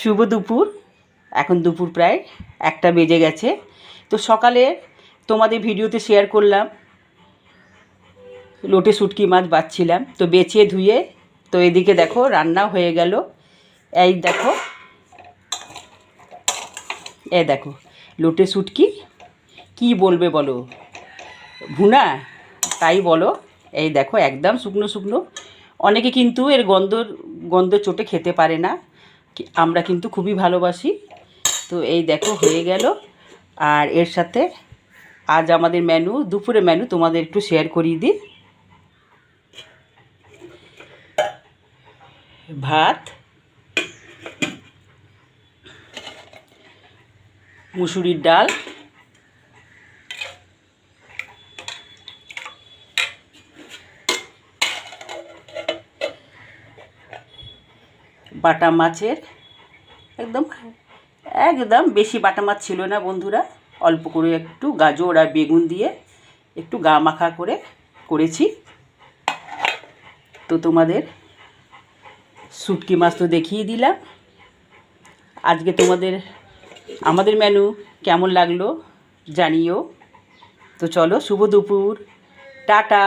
শুভ দুপুর। এখন দুপুর প্রায় 1টা বেজে গেছে। তো সকালে তোমাদের ভিডিওতে শেয়ার করলাম লোটে শুটকি মাছ বাছছিলাম, তো বেছে ধুয়ে তো এদিকে দেখো রান্না হয়ে গেল। এই দেখো, দেখো লোটে শুটকি, কি বলবে বলো, ভুনা তাই বলো। এই দেখো একদম শুকনো শুকনো। অনেকে কিন্তু এর গন্ধ চোটে খেতে পারে না, আমরা কিন্তু খুবই ভালোবাসি। তো এই দেখো হয়ে গেল। আর এর সাথে আজ আমাদের মেনু, দুপুরে মেনু তোমাদের একটু শেয়ার করিয়ে দিই। ভাত, মুসুরির ডাল, বাটা মাছের, একদম একদম বেশি বাটা মাছ ছিল না বন্ধুরা, অল্প করে একটু গাজর আর বেগুন দিয়ে একটু গা মাখা করে করেছি। তো তোমাদের শুটকি মাছ তো দেখিয়ে দিলাম। আজকে তোমাদের আমাদের মেনু কেমন লাগলো জানিও। তো চলো, শুভ দুপুর, টাটা।